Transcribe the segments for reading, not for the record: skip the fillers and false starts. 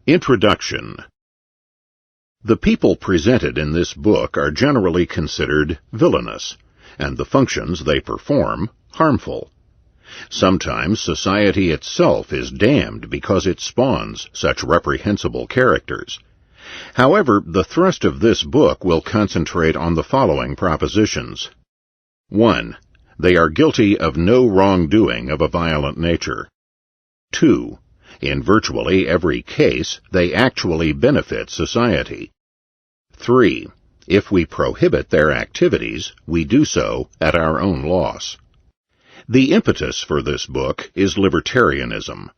Introduction. The people presented in this book are generally considered villainous, and the functions they perform harmful. Sometimes society itself is damned because it spawns such reprehensible characters. However, the thrust of this book will concentrate on the following propositions. 1. They are guilty of no wrongdoing of a violent nature. 2. In virtually every case, they actually benefit society. 3. If we prohibit their activities, we do so at our own loss. The impetus for this book is libertarianism.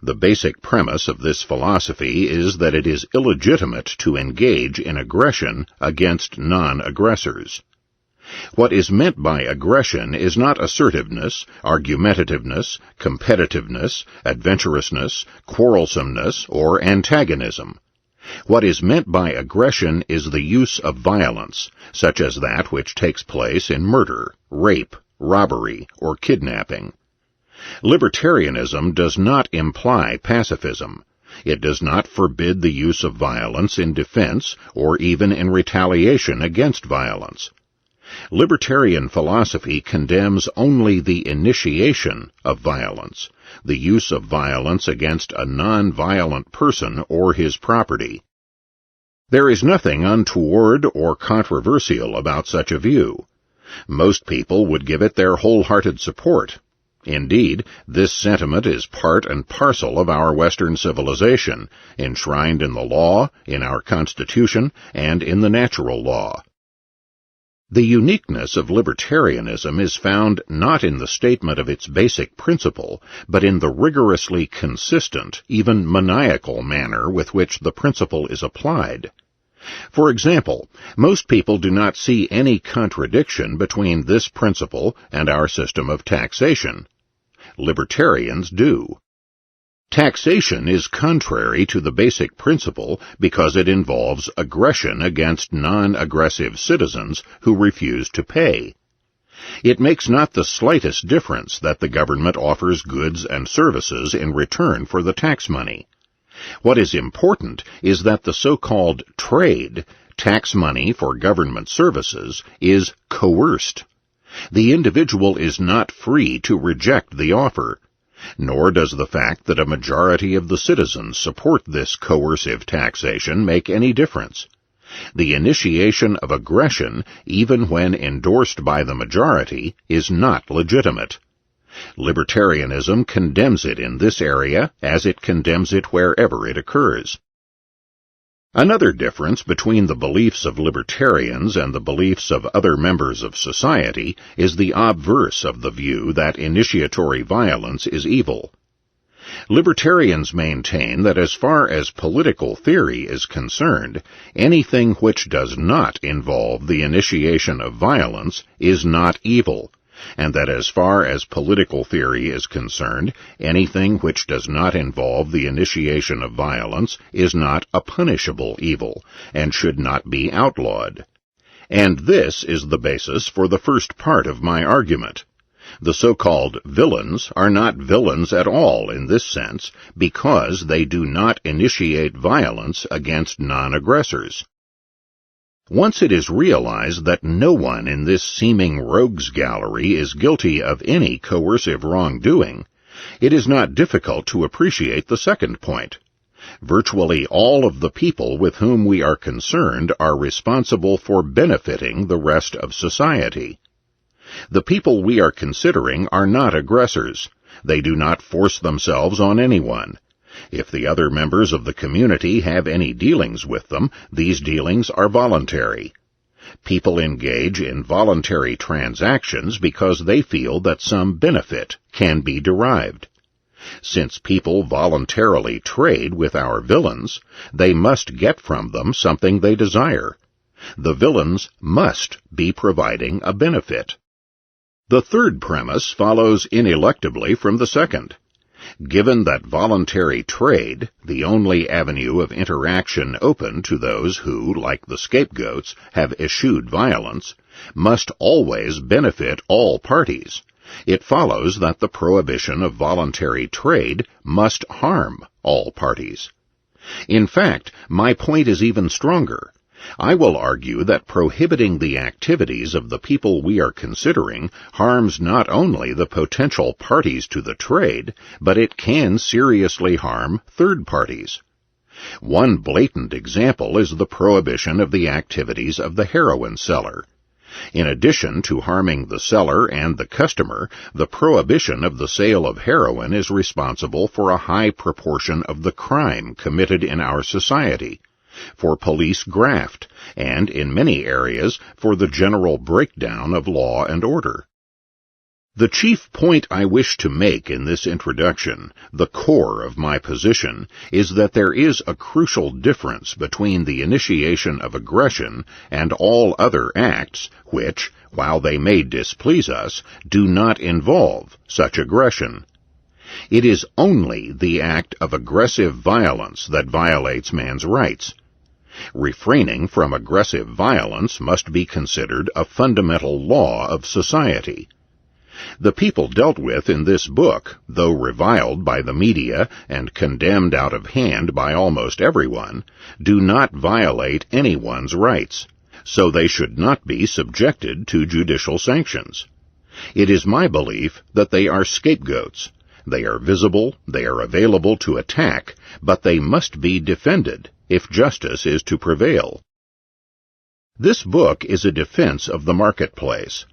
The basic premise of this philosophy is that it is illegitimate to engage in aggression against non-aggressors. What is meant by aggression is not assertiveness, argumentativeness, competitiveness, adventurousness, quarrelsomeness, or antagonism. What is meant by aggression is the use of violence, such as that which takes place in murder, rape, robbery, or kidnapping. Libertarianism does not imply pacifism. It does not forbid the use of violence in defense or even in retaliation against violence. Libertarian philosophy condemns only the initiation of violence, the use of violence against a non-violent person or his property. There is nothing untoward or controversial about such a view. Most people would give it their wholehearted support. Indeed, this sentiment is part and parcel of our Western civilization, enshrined in the law, in our Constitution, and in the natural law. The uniqueness of libertarianism is found not in the statement of its basic principle, but in the rigorously consistent, even maniacal manner with which the principle is applied. For example, most people do not see any contradiction between this principle and our system of taxation. Libertarians do. Taxation is contrary to the basic principle because it involves aggression against non-aggressive citizens who refuse to pay. It makes not the slightest difference that the government offers goods and services in return for the tax money. What is important is that the so-called trade, tax money for government services, is coerced. The individual is not free to reject the offer, nor does the fact that a majority of the citizens support this coercive taxation make any difference. The initiation of aggression, even when endorsed by the majority, is not legitimate. Libertarianism condemns it in this area as it condemns it wherever it occurs. Another difference between the beliefs of libertarians and the beliefs of other members of society is the obverse of the view that initiatory violence is evil. Libertarians maintain that as far as political theory is concerned, anything which does not involve the initiation of violence is not evil, and that as far as political theory is concerned, anything which does not involve the initiation of violence is not a punishable evil, and should not be outlawed. And this is the basis for the first part of my argument. The so-called villains are not villains at all in this sense, because they do not initiate violence against non-aggressors. Once it is realized that no one in this seeming rogues gallery is guilty of any coercive wrongdoing, it is not difficult to appreciate the second point. Virtually all of the people with whom we are concerned are responsible for benefiting the rest of society. The people we are considering are not aggressors. They do not force themselves on anyone. If the other members of the community have any dealings with them, these dealings are voluntary. People engage in voluntary transactions because they feel that some benefit can be derived. Since people voluntarily trade with our villains, they must get from them something they desire. The villains must be providing a benefit. The third premise follows ineluctably from the second. Given that voluntary trade, the only avenue of interaction open to those who, like the scapegoats, have eschewed violence, must always benefit all parties, it follows that the prohibition of voluntary trade must harm all parties. In fact, my point is even stronger. I will argue that prohibiting the activities of the people we are considering harms not only the potential parties to the trade, but it can seriously harm third parties. One blatant example is the prohibition of the activities of the heroin seller. In addition to harming the seller and the customer, the prohibition of the sale of heroin is responsible for a high proportion of the crime committed in our society, for police graft, and in many areas for the general breakdown of law and order. The chief point I wish to make in this introduction, the core of my position, is that there is a crucial difference between the initiation of aggression and all other acts which, while they may displease us, do not involve such aggression. It is only the act of aggressive violence that violates man's rights. Refraining from aggressive violence must be considered a fundamental law of society. The people dealt with in this book, though reviled by the media and condemned out of hand by almost everyone, do not violate anyone's rights, so they should not be subjected to judicial sanctions. It is my belief that they are scapegoats. They are visible, they are available to attack, but they must be defended if justice is to prevail. This book is a defense of the marketplace.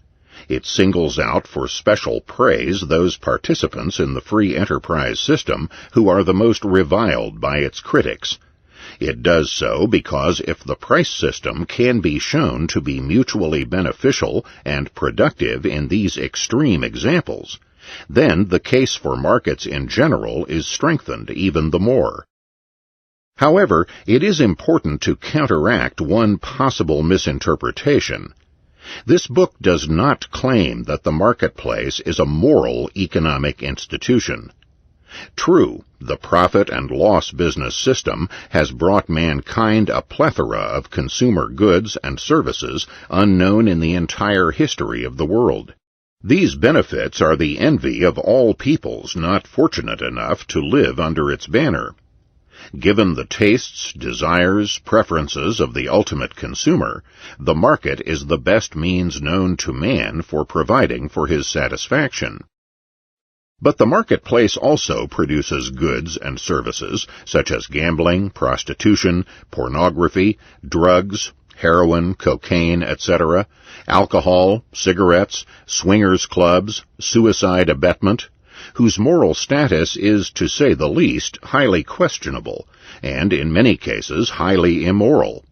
It singles out for special praise those participants in the free enterprise system who are the most reviled by its critics. It does so because if the price system can be shown to be mutually beneficial and productive in these extreme examples, then the case for markets in general is strengthened even the more. However, it is important to counteract one possible misinterpretation. This book does not claim that the marketplace is a moral economic institution. True, the profit and loss business system has brought mankind a plethora of consumer goods and services unknown in the entire history of the world. These benefits are the envy of all peoples not fortunate enough to live under its banner. Given the tastes, desires, preferences of the ultimate consumer, the market is the best means known to man for providing for his satisfaction. But the marketplace also produces goods and services such as gambling, prostitution, pornography, drugs, heroin, cocaine, etc., alcohol, cigarettes, swingers clubs, suicide abetment, whose moral status is, to say the least, highly questionable, and in many cases highly immoral.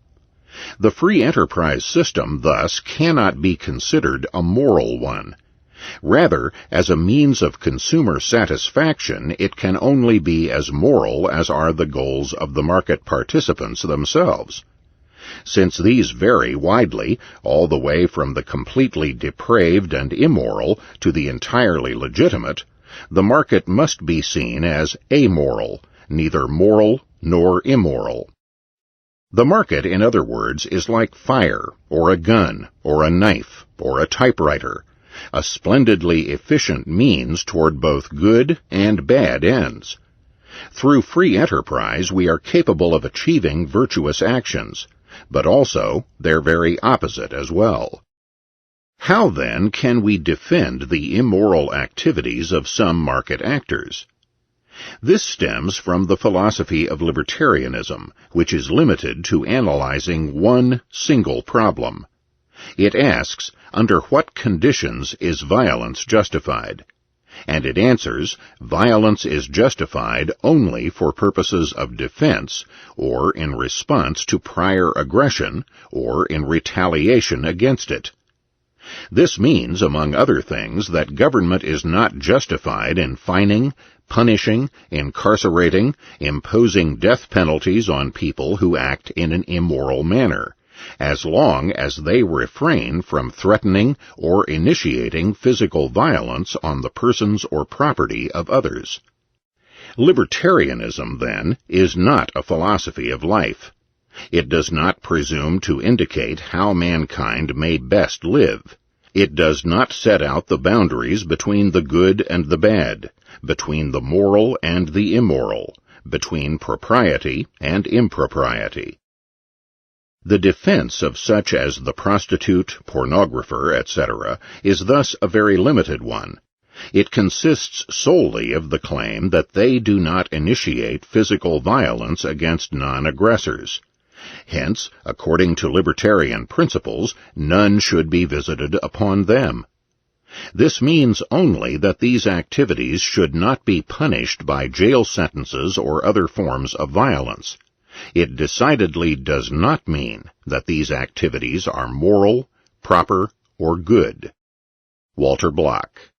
The free enterprise system, thus, cannot be considered a moral one. Rather, as a means of consumer satisfaction, it can only be as moral as are the goals of the market participants themselves. Since these vary widely, all the way from the completely depraved and immoral to the entirely legitimate, the market must be seen as amoral, neither moral nor immoral. The market, in other words, is like fire, or a gun, or a knife, or a typewriter, a splendidly efficient means toward both good and bad ends. Through free enterprise we are capable of achieving virtuous actions, but also their very opposite as well. How, then, can we defend the immoral activities of some market actors? This stems from the philosophy of libertarianism, which is limited to analyzing one single problem. It asks, under what conditions is violence justified? And it answers, violence is justified only for purposes of defense, or in response to prior aggression, or in retaliation against it. This means, among other things, that government is not justified in fining, punishing, incarcerating, imposing death penalties on people who act in an immoral manner, as long as they refrain from threatening or initiating physical violence on the persons or property of others. Libertarianism, then, is not a philosophy of life. It does not presume to indicate how mankind may best live. It does not set out the boundaries between the good and the bad, between the moral and the immoral, between propriety and impropriety. The defense of such as the prostitute, pornographer, etc., is thus a very limited one. It consists solely of the claim that they do not initiate physical violence against non-aggressors. Hence, according to libertarian principles, none should be visited upon them. This means only that these activities should not be punished by jail sentences or other forms of violence. It decidedly does not mean that these activities are moral, proper, or good. Walter Block.